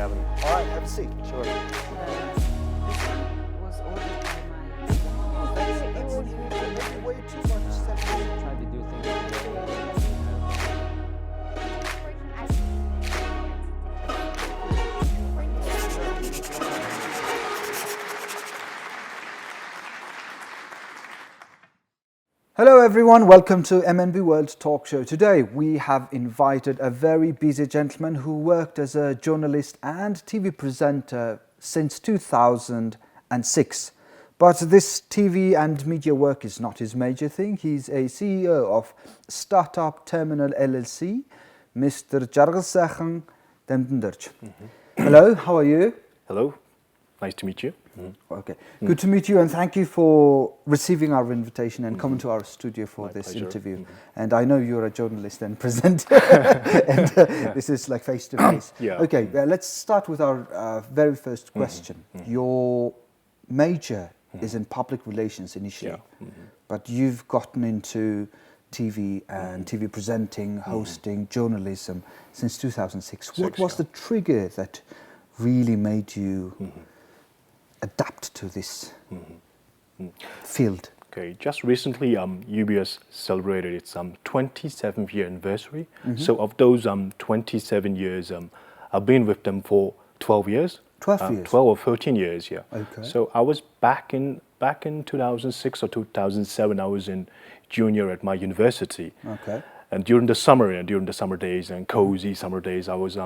haven't. All right, have a seat. Sure. This was ordered by my. Maybe way too much separation. Try to do things together. Hello everyone, welcome to MNB World Talk Show. Today we have invited a very busy gentleman who worked as a journalist and TV presenter since 2006. But this TV and media work is not his major thing. He's a CEO of Startup Terminal LLC, Mr. Jargalsaikhan Damdindorj. Hello, how are you? Hello. Nice to meet you. Okay, good to meet you, and thank you for receiving our invitation and coming to our studio for My this pleasure. interview. And I know you're a journalist and presenter, and this is like face to face. Yeah. Okay, let's start with our very first question. Your major is in public relations initially, but you've gotten into TV and TV presenting, hosting, journalism since 2006. What was the trigger that really made you adapt to this field? Okay, just recently UBS celebrated its 27th year anniversary. So of those 27 years, I've been with them for 12 years. 12 years? 12 or 13 years, yeah. Okay. So I was back in 2006 or 2007, I was in junior at my university. Okay. And during the summer days and cozy summer days, I was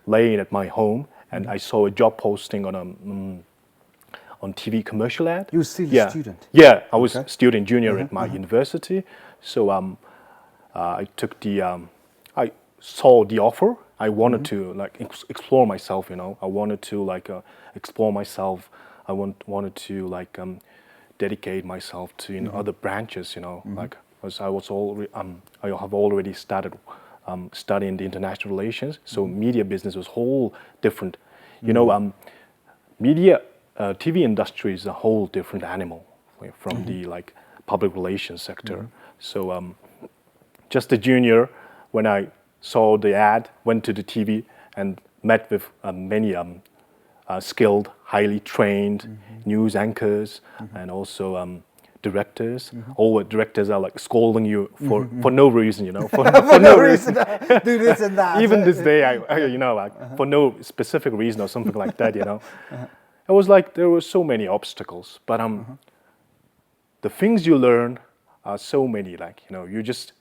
laying at my home and I saw a job posting on TV commercial ad. You were still a student? Yeah, I was student junior at my university. So I took I saw the offer. I wanted to like explore myself, you know. I wanted to like explore myself. I wanted to like dedicate myself to other branches, you know. Like because I was already I have already started studying the international relations. So media business was whole different. You know, media. TV industry is a whole different animal from the like public relations sector. So just a junior, when I saw the ad, went to the TV and met with many skilled, highly trained news anchors and also directors. All the directors are like scolding you for no reason, you know, for no reason. Do this and that. Even this day, I you know, like for no specific reason or something like that, you know. It was like there were so many obstacles, but the things you learn are so many. Like you know, you just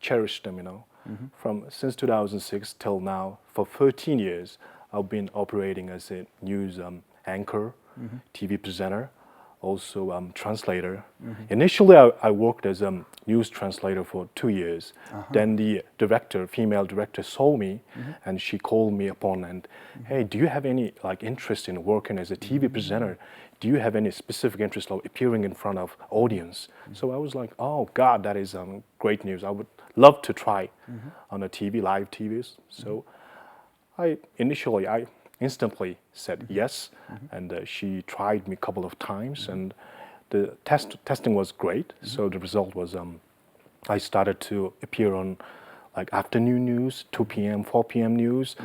cherish them. You know, from since 2006 till now, for 13 years, I've been operating as a news anchor, TV presenter, also translator. Initially, I worked as a news translator for 2 years. Then the female director, saw me, and she called me upon and, hey, do you have any like interest in working as a TV presenter? Do you have any specific interest of appearing in front of audience? So I was like, oh God, that is great news. I would love to try on a TV, live TVs. So I instantly said yes, and she tried me a couple of times, and the testing was great. So the result was I started to appear on like afternoon news, 2 p.m., 4 p.m. news.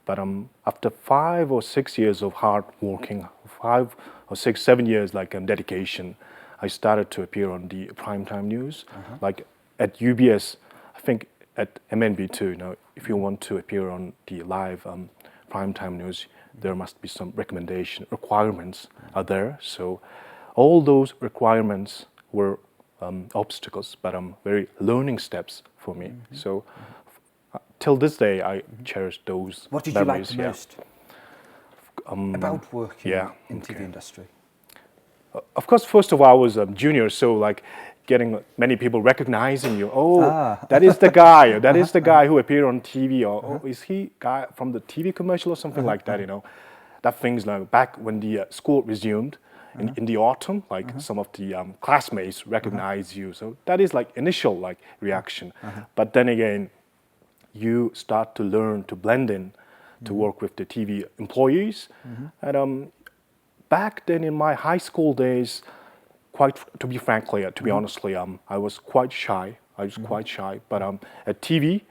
But after 5 or 6 years of hard working, 5 or 6, 7 years like dedication, I started to appear on the primetime news. Like at UBS, I think at MNB too. You know, if you want to appear on the live primetime news, there must be some requirements are there. So all those requirements were obstacles, but very learning steps for me. So till this day, I cherish those What did you like memories. the most about working in TV industry? Of course, first of all, I was a junior, so like getting many people recognizing you. Oh, that is the guy. That is the guy who appeared on TV. Or oh, is he guy from the TV commercial or something like that? You know, that things like back when the school resumed in the autumn, like some of the classmates recognize you. So that is like initial like reaction. But then again, you start to learn to blend in, to work with the TV employees, and back then in my high school days, to be honestly, I was quite shy. But at TV,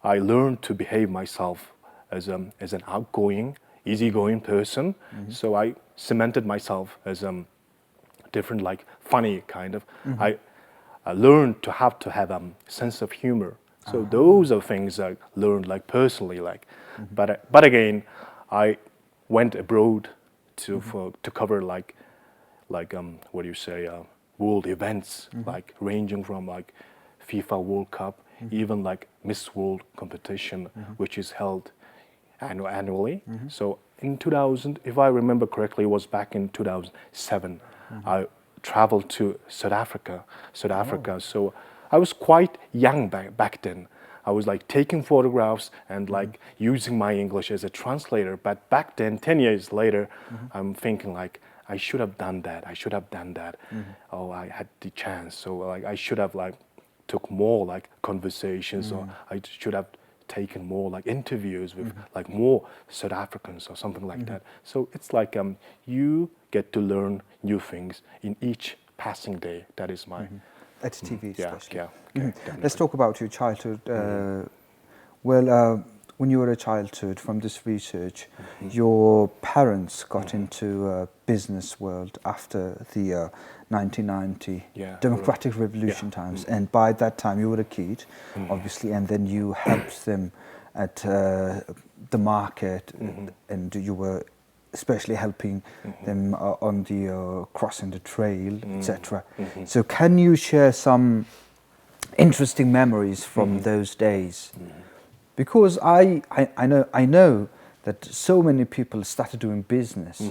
I learned to behave myself as an outgoing, easygoing person. So I cemented myself as different, like funny kind of. I learned to have a sense of humor. So those are things I learned like personally, like. But again, I went abroad to cover like what do you say, world events, like ranging from like FIFA World Cup, even like Miss World competition, which is held annually. So in 2000, if I remember correctly, it was back in 2007. I traveled to South Africa. So I was quite young back then. I was like taking photographs and like using my English as a translator. But back then, 10 years later, I'm thinking like, I should have done that. I should have done that. Oh, I had the chance. So like I should have like took more like conversations, or I should have taken more like interviews with like more South Africans or something like that. So it's like you get to learn new things in each passing day. That is my At TV yeah, especially. yeah. Let's Definitely. talk about your childhood. Well, when you were a childhood, from this research, your parents got into business world after the 1990 Yeah, democratic revolution times, and by that time you were a kid, obviously, and then you helped them at the market, and you were especially helping them on the crossing the trail, etc. So can you share some interesting memories from those days? Because I know that so many people started doing business,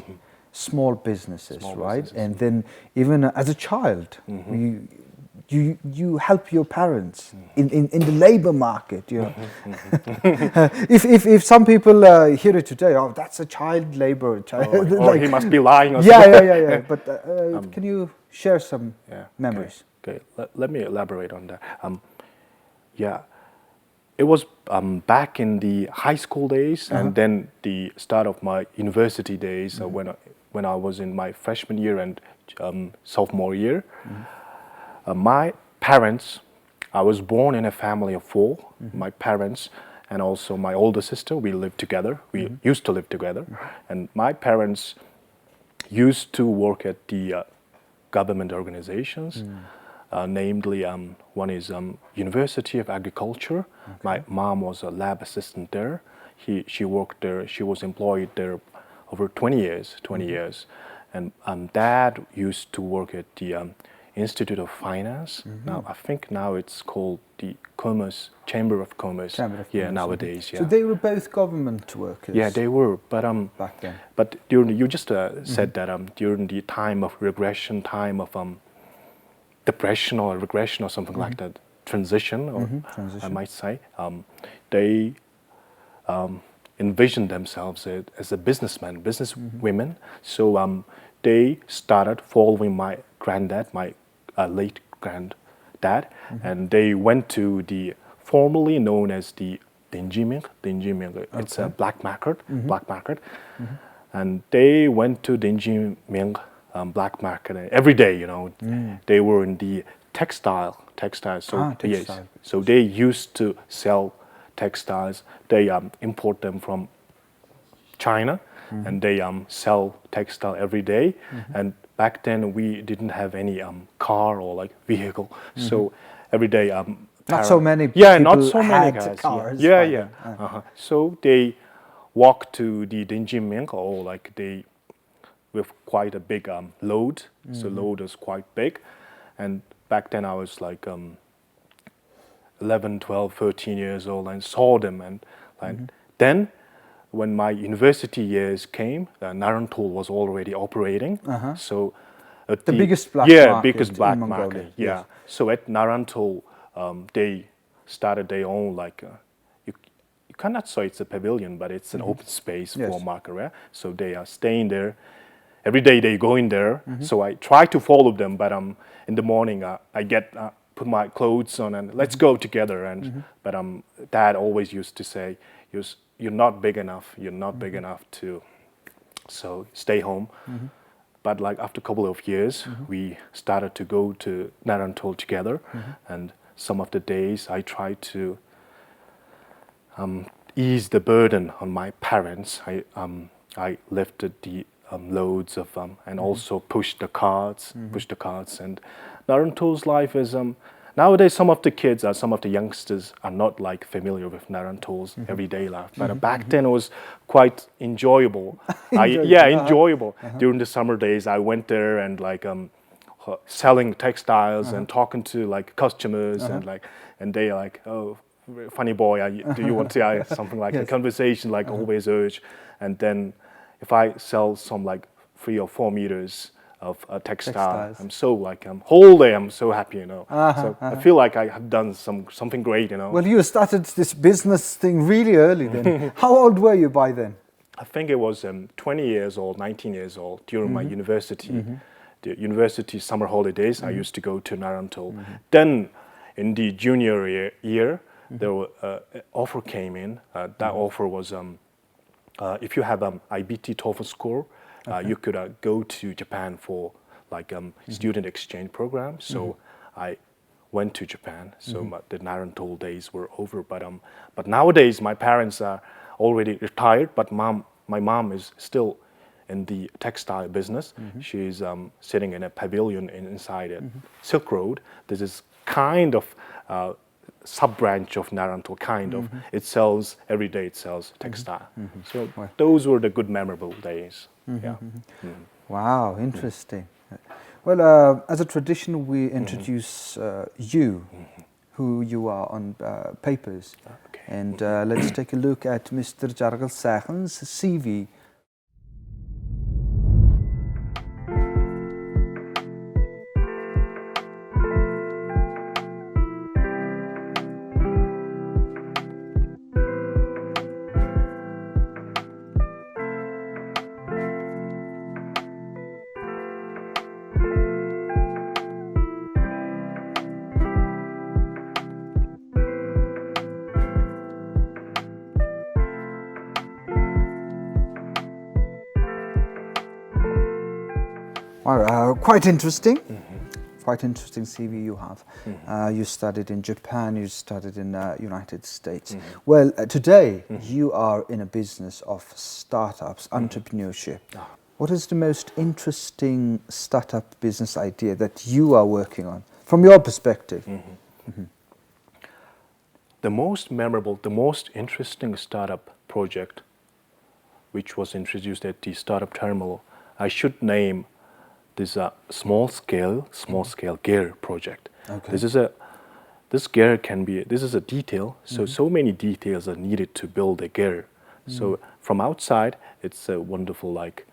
small businesses, right? businesses, And then even as a child, you help your parents in the labor market. You know, if some people hear it today, oh, that's a child labor. Or he must be lying or Yeah, something. yeah. But can you share some Yeah. memories? Okay. Let me elaborate on that. Yeah, it was back in the high school days, and then the start of my university days, when I was in my freshman year and sophomore year. My parents, I was born in a family of four. My parents and also my older sister, we lived together. We used to live together, and my parents used to work at the government organizations, namely one is University of Agriculture. My mom was a lab assistant there. She worked there. She was employed there over 20 years. And dad used to work at the Institute of Finance. Now I think now it's called the Chamber of Commerce. Nowadays. Yeah. So they were both government workers. Yeah, they were, but back then. But you just said that during the time of regression, time of depression or regression or something like that, transition, or I might say, they envisioned themselves as a businessman, businesswomen. So they started following my granddad, my late granddad, and they went to the formerly known as the Dinjiming. It's a black market, and they went to Dinjiming black market every day. You know, they were in the textile. So textile. yes, so they used to sell textiles. They import them from China, and they sell textile every day. And back then we didn't have any car or like vehicle, so every day Not so many not people so many had guys. cars Yeah, by yeah. then. So they walk to the Dinjiming, or like they with quite a big load. So load was quite big, and back then I was like 11, 12, 13 years old, and saw them, and then when my university years came, Narantol was already operating. So at The biggest black yeah, market biggest in black Mongolia, market. Yeah. yes. So at Narantol, they started their own like you cannot say it's a pavilion, but it's an open space Yes. for market. So they are staying there. Every day they go in there. So I try to follow them, but in the morning I get put my clothes on and let's go together. And but Dad always used to say, "You're not big enough. You're not big enough to, so stay home." But like after a couple of years, we started to go to Narantol together, and some of the days I tried to ease the burden on my parents. I lifted the loads of and also pushed the carts. And Naruntol's life is nowadays some of the kids, some of the youngsters are not like familiar with Naruntol's everyday life. But back then it was quite enjoyable. Enjoyable. During the summer days, I went there and like selling textiles and talking to like customers and they like, oh, funny boy, do you want to something like a conversation like always urge. And then if I sell some like 3 or 4 meters of textile, I'm so like whole day I'm so happy, you know. So I feel like I have done something great, you know. Well, you started this business thing really early then. How old were you by then? I think it was 20 years old, 19 years old during my university. The university summer holidays, I used to go to Naruntol. Then in the junior year, there were offer came in. That offer was if you have IBT TOEFL score, you could go to Japan for like student exchange program. So I went to Japan. So the Naruntol days were over. But nowadays my parents are already retired. But my mom is still in the textile business. She's sitting in a pavilion inside a Silk Road. This is kind of sub-branch of Naruntol, kind of. It sells, every day it sells textile. So those were the good memorable days. Wow, interesting. Well, as a tradition, we introduce you, who you are on papers. Okay. And let's take a look at Mr. Jargalsaikhan's CV. Wow, quite interesting. Quite interesting CV you have. You studied in Japan, you studied in United States. Well, today you are in a business of startups, entrepreneurship. What is the most interesting startup business idea that you are working on, from your perspective? The most memorable, the most interesting startup project, which was introduced at the startup terminal, I should name this small scale gear project. Okay. This gear can be, this is a detail, so many details are needed to build a gear. So from outside, it's a wonderful like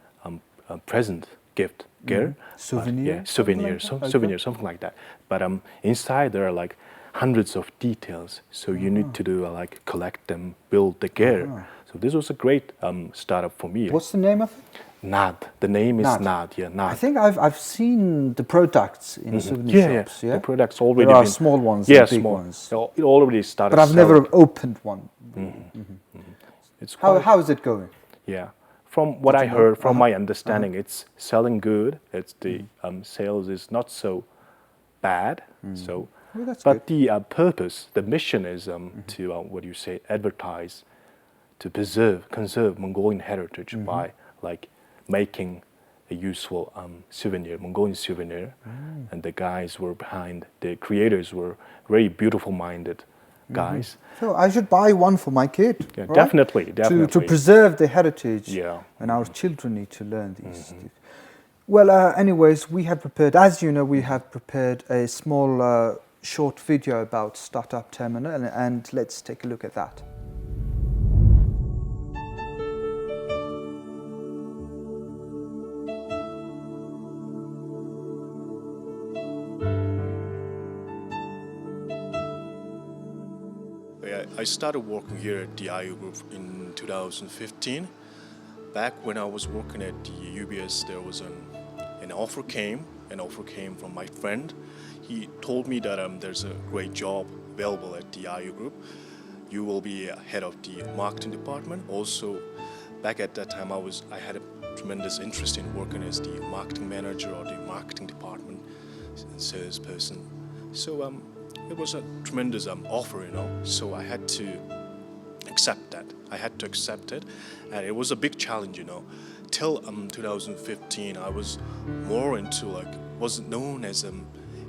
a present gift gear. Souvenir? Souvenir, Something like that? souvenir, something like that. But inside there are like hundreds of details, so you need to do like collect them, build the gear. So this was a great startup for me. What's the name of it? NAD. The name is NAD. NAD. Yeah, NAD. I think I've seen the products in souvenir shops. Yeah, The products already. there are been, small ones yeah, and big small. ones. So it already started. But I've selling. never opened one. It's quite, How is it going? yeah. From what I heard, from my understanding, it's selling good. It's the sales is not so bad. So, Well, that's but the purpose, the mission is to what do you say, advertise, to conserve Mongolian heritage by like making a useful souvenir, Mongolian souvenir. And the guys were behind, the creators were very beautiful-minded guys. So I should buy one for my kid. Yeah, right? definitely. To preserve the heritage. Yeah. And our children need to learn these things. Well, anyways, we have prepared, as you know, we have prepared a small short video about Startup Terminal, and let's take a look at that. I started working here at the IU Group in 2015. Back when I was working at the UBS, there was an offer came from my friend. He told me that there's a great job available at the IU Group. You will be head of the marketing department. Also, back at that time, I had a tremendous interest in working as the marketing manager or the marketing department salesperson. So it was a tremendous offer, you know. So I had to accept that. I had to accept it, and it was a big challenge, Till 2015, I was more into wasn't known as a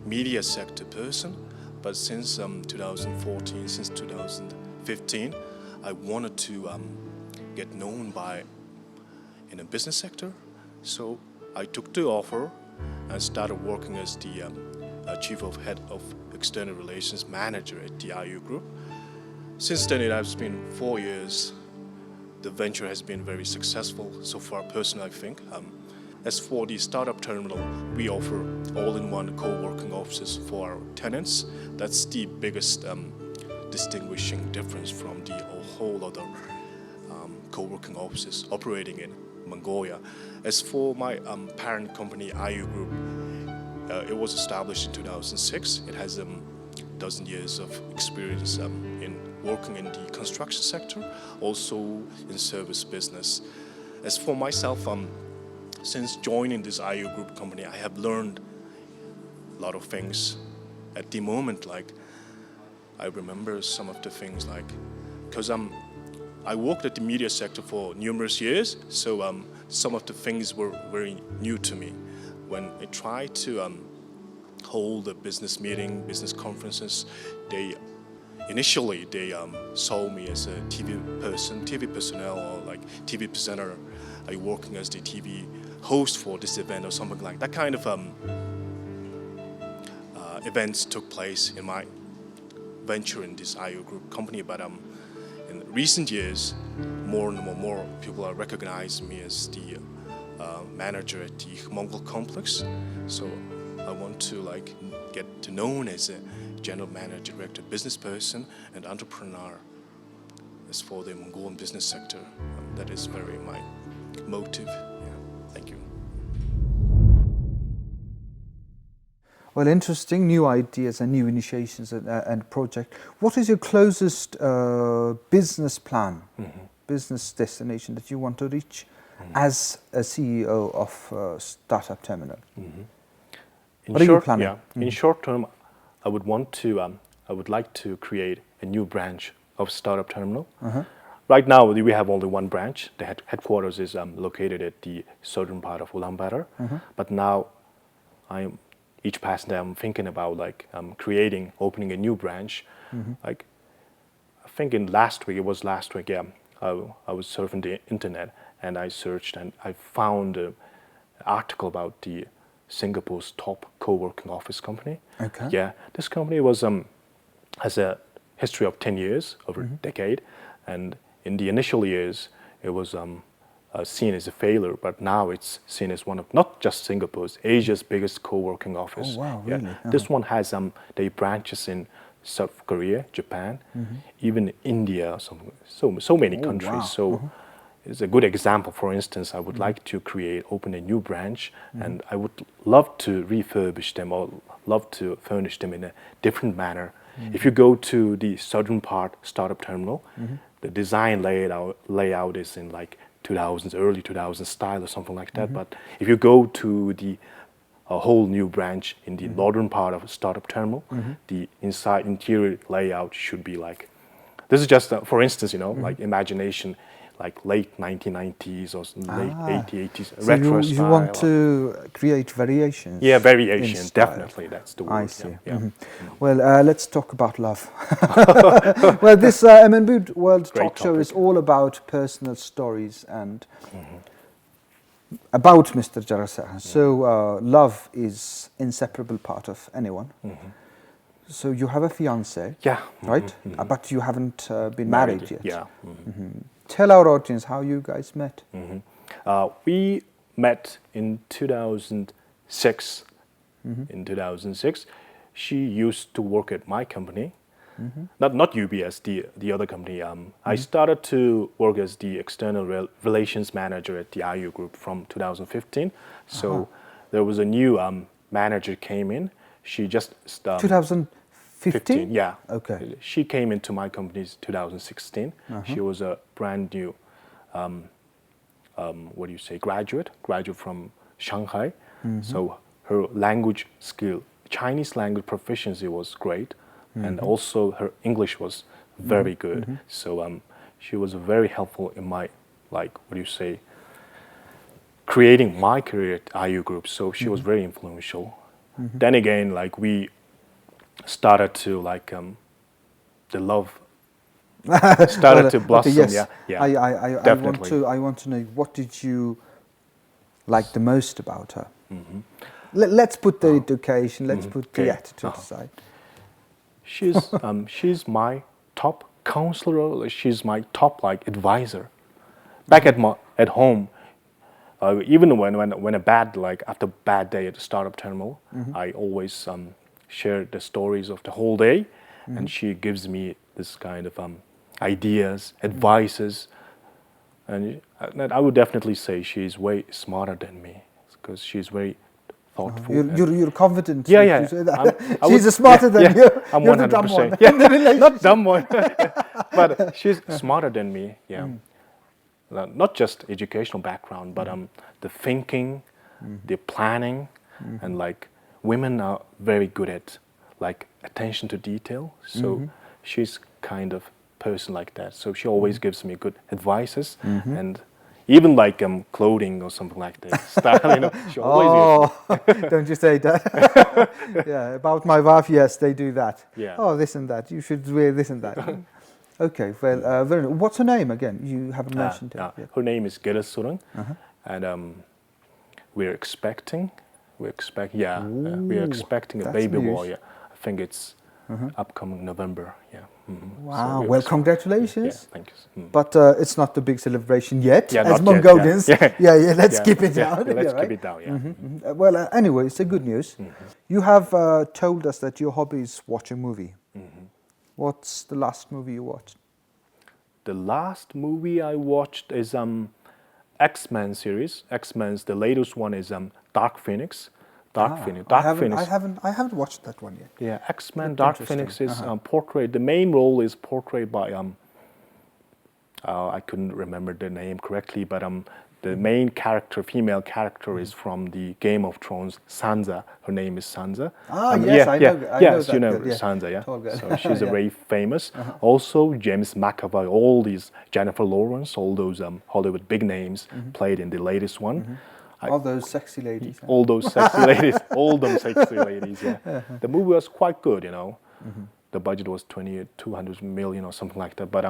media sector person, but since 2014, since 2015, I wanted to get known in a business sector. So I took the offer and started working as the Chief of Head of External Relations Manager at the IU Group. Since then, it has been 4 years. The venture has been very successful so far, personally, I think. As for the startup terminal, we offer all-in-one co-working offices for our tenants. That's the biggest distinguishing difference from the whole other co-working offices operating in Mongolia. As for my parent company, IU Group, it was established in 2006. It has a dozen years of experience in working in the construction sector, also in service business. As for myself, since joining this IU Group company, I have learned a lot of things. At the moment, I remember some of the things, because I worked at the media sector for numerous years, so some of the things were very new to me. When I tried to hold a business meeting, business conferences, initially they saw me as a TV person, TV personnel, or TV presenter, working as the TV host for this event or something like that. Kind of events took place in my venture in this IU Group company, but in recent years, more and more people are recognizing me as the manager at the Mongol complex. So I want to get to known as a general manager, director, business person, and entrepreneur. As for the Mongolian business sector, that is very my motive. Yeah, thank you. Well, interesting, new ideas and new initiations and project. What is your closest business plan, business destination that you want to reach as a CEO of Startup Terminal? What are you planning? Yeah, in short term, I would like to create a new branch of Startup Terminal. Right now, we have only one branch. The headquarters is located at the southern part of Ulaanbaatar. But now, each past day, I'm thinking about opening a new branch. I think last week, yeah, I was surfing the internet and I searched and I found an article about the Singapore's top co-working office company. Okay. Yeah, this company has a history of 10 years, over a decade, and in the initial years, it was seen as a failure, but now it's seen as one of not just Singapore's, Asia's biggest co-working office. Oh wow, yeah. really? This one has their branches in South Korea, Japan, even India, so many countries. Wow. So it's a good example. For instance, I would like to open a new branch, and I would love to refurbish them or love to furnish them in a different manner. If you go to the southern part Startup Terminal, the design layout is in 2000s, early 2000s style or something like that. But if you go to the whole new branch in the northern part of Startup Terminal, the interior layout should be this is just for instance, imagination, late 1990s or late 80s, So retro style. you want to create variations? Yeah, variation, in style. definitely, that's the word. I see. Yeah. Well, let's talk about love. Well, this MNB World Great Talk show topic. is all about personal stories and about Mr. Jargalsaikhan. So love is inseparable part of anyone. So you have a fiancé, Yeah. right? But you haven't been married yet. Yeah. Tell our audience how you guys met. We met in 2006. In 2006, she used to work at my company, not UBS, the other company. I started to work as the external relations manager at the IU Group from 2015. So there was a new manager came in. She just 2015? Yeah. Okay. She came into my company in 2016. She was a brand new, graduate from Shanghai. So her language skill, Chinese language proficiency was great, and also her English was very good. So she was very helpful in my, like, what do you say, creating my career at IU Group. So she was very influential. Then again, like we started to like the love started to blossom. Yes. Yeah, yeah, I definitely. I want to know, what did you like the most about her? Let's put the education, let's put the Okay. attitude aside. She's my top counselor. She's my top like advisor. Back at home, even when a bad like after bad day at the startup terminal, I always share the stories of the whole day, and she gives me this kind of ideas, advices, and I would definitely say she's way smarter than me because she's very thoughtful. and- You're confident yeah, to yeah. say that. I She's would- smarter than yeah, you. I'm You're the dumb one. 100%. Yeah, not dumb one, but she's smarter than me. Yeah, not just educational background, but the thinking, the planning, and like women are very good at like attention to detail. So she's kind of person like that. So she always gives me good advices and. Even like clothing or something like that style, she always gives me. Don't you say that? Yeah, about my wife, yes, they do that. Yeah. Oh, this and that. You should wear this and that. Okay, well, very nice. What's her name again? You haven't mentioned it yet. Her name is Jargalsaikhan, and we're expecting a that's baby news. boy. Yeah. I think it's upcoming November. Yeah. Wow, we're well, expect- congratulations. Yeah, thank you. But it's not the big celebration yet, Yeah, as not yet, Mongolians. yeah. Yeah, let's Yeah, keep it yeah, down. yeah, let's yeah, keep right? it down. Yeah. Well, anyway, it's a good news. You have told us that your hobby is watching movie. What's the last movie you watched? The last movie I watched is X-Men series. X-Men's the latest one is Dark Phoenix. I haven't watched that one yet. Yeah, X-Men Looked Dark interesting. Phoenix is portrayed. The main role is portrayed by I couldn't remember the name correctly, but the main character, female character, is from the Game of Thrones. Sansa. Her name is Sansa. Yes, I know yes, that you know girl, yeah. Sansa. Yeah. Tall girl. So she's a Yeah. very famous. Also, James McAvoy, all these Jennifer Lawrence, all those Hollywood big names played in the latest one. All those sexy ladies. Huh? All those sexy ladies, all them sexy ladies. Yeah, the movie was quite good. The budget was 200 million or something like that. But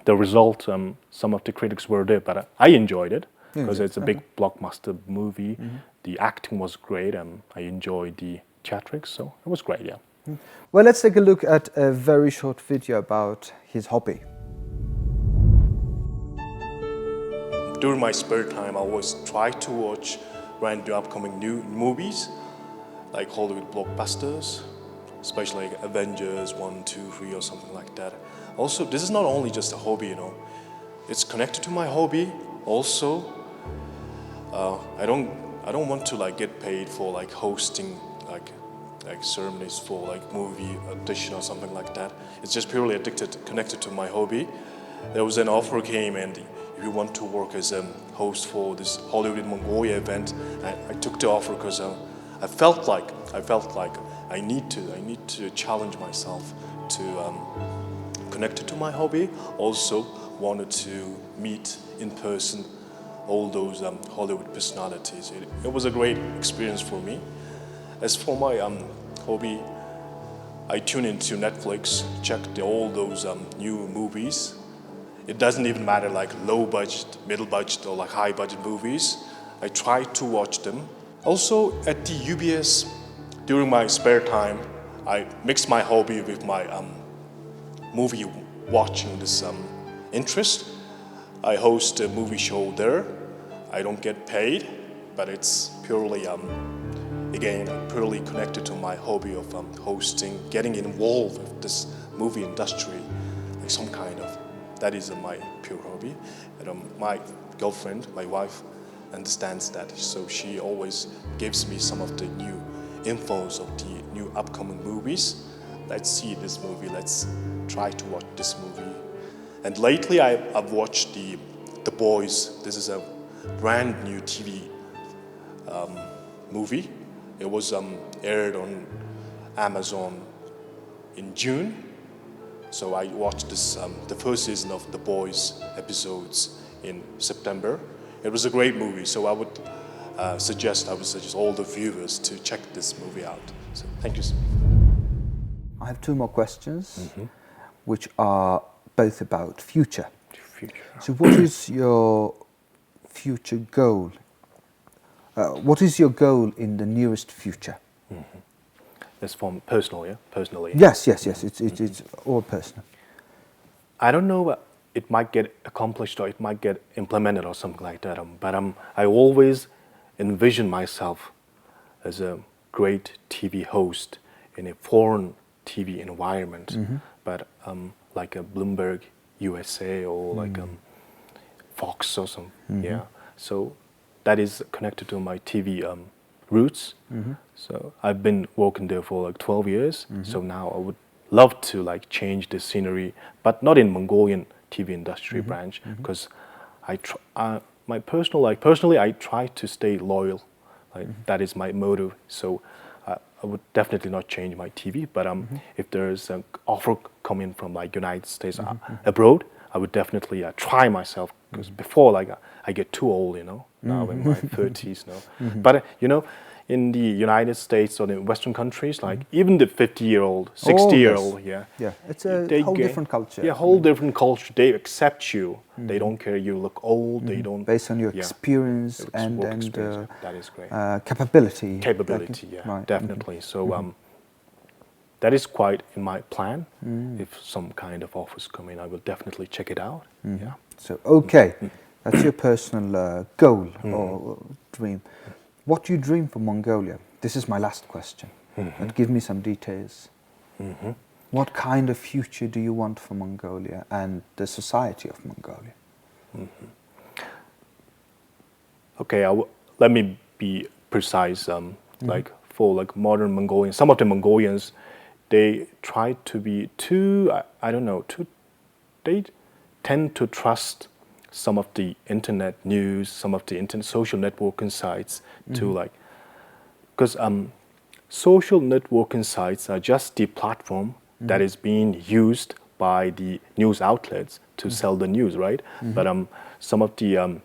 the result, some of the critics were there, but I enjoyed it because it's a big blockbuster movie. The acting was great. I enjoyed the theatrics, so it was great. Yeah. Well, let's take a look at a very short video about his hobby. During my spare time, I always try to watch random upcoming new movies, like Hollywood blockbusters, especially like Avengers 1, 2, 3 or something like that. Also, this is not only just a hobby, it's connected to my hobby. Also, I don't want to like get paid for like hosting like ceremonies for like movie audition or something like that. It's just purely connected to my hobby. There was an offer came, and if you want to work as a host for this Hollywood in Mongolia event, I took the offer because I felt like I need to challenge myself to connect it to my hobby. Also wanted to meet in person all those Hollywood personalities. It was a great experience for me. As for my hobby, I tune into Netflix, check all those new movies. It doesn't even matter like low budget, middle budget, or like high budget movies. I try to watch them. Also at the UBS, during my spare time, I mix my hobby with my movie watching this interest. I host a movie show there. I don't get paid, but it's purely again purely connected to my hobby of hosting, getting involved with this movie industry, like some kind of. That is my pure hobby. And my girlfriend, my wife, understands that, so she always gives me some of the new infos of the new upcoming movies. Let's see this movie. Let's try to watch this movie. And lately, I've watched The Boys. This is a brand new TV movie. It was aired on Amazon in June. So I watched the first season of The Boys episodes in September. It was a great movie, so I would suggest all the viewers to check this movie out. So thank you. I have two more questions, which are both about future. So what is your future goal? What is your goal in the nearest future? That's from personal, yeah? Personally. Yes. It's all personal. I don't know, it might get accomplished or it might get implemented or something like that. But I always envision myself as a great TV host in a foreign TV environment, but like a Bloomberg USA or like Fox or something. Yeah. So that is connected to my TV roots. So I've been working there for like 12 years. So now I would love to like change the scenery, but not in Mongolian TV industry branch, because personally I try to stay loyal. Like that is my motto. So I would definitely not change my TV, but if there's an offer coming from like United States abroad, I would definitely try myself, because before like I get too old, now in my 30s now. But in the United States or in Western countries, like even the 50-year-old, 60-year-old, yeah, it's a whole different culture. Yeah, whole different culture. They accept you. They don't care you look old. They don't based on your experience and that is great. Capability. Capability, yeah, right. definitely. So that is quite in my plan. If some kind of offers come in, I will definitely check it out. Yeah. So okay, that's your personal goal or dream. What do you dream for Mongolia? This is my last question. And give me some details. What kind of future do you want for Mongolia and the society of Mongolia? Okay, let me be precise. Like for like modern Mongolians, some of the Mongolians, they try to be they tend to trust some of the internet news, some of the internet social networking sites to like, because social networking sites are just the platform that is being used by the news outlets to sell the news, right? But some of the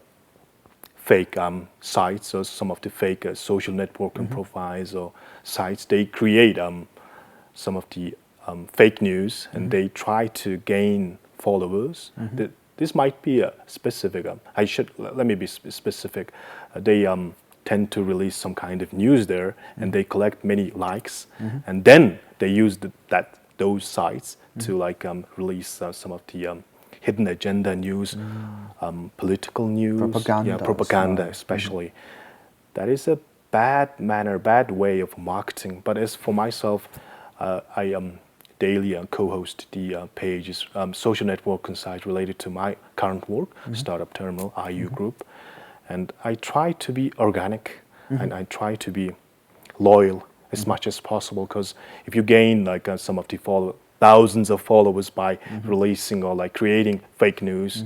fake sites or some of the fake social networking profiles or sites, they create some of the fake news and they try to gain followers. This might be a specific. Let me be specific. They tend to release some kind of news there, and they collect many likes, and then they use those sites to like release some of the hidden agenda news, political news, propaganda, especially. That is a bad way of marketing. But as for myself, I daily co-host the pages, social networking site related to my current work, Startup Terminal, IU Group. And I try to be organic and I try to be loyal as much as possible, because if you gain like some of the thousands of followers by releasing or like creating fake news,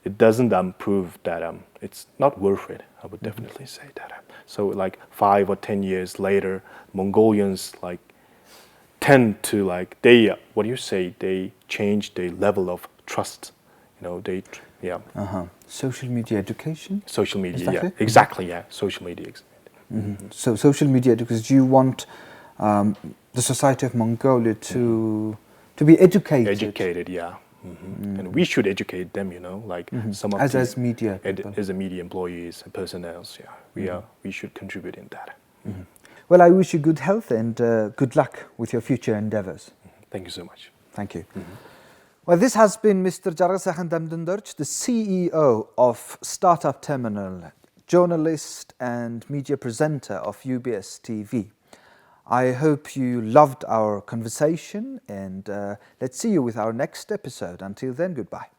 it doesn't prove that it's not worth it. I would definitely say that. So like 5 or 10 years later, Mongolians like tend to like they change the level of trust. Social media education. Social media, Is that yeah, it? exactly, yeah. Social media. So social media, because you want the society of Mongolia to be educated. Educated, yeah. And we should educate them, like some of as media as a media employees and personnel. Yeah, we should contribute in that. Well, I wish you good health and good luck with your future endeavors. Thank you so much. Thank you. Well, this has been Mr. Jargalsaikhan Damdindorj, the CEO of Startup Terminal, journalist and media presenter of UBS TV. I hope you loved our conversation, and let's see you with our next episode. Until then, goodbye.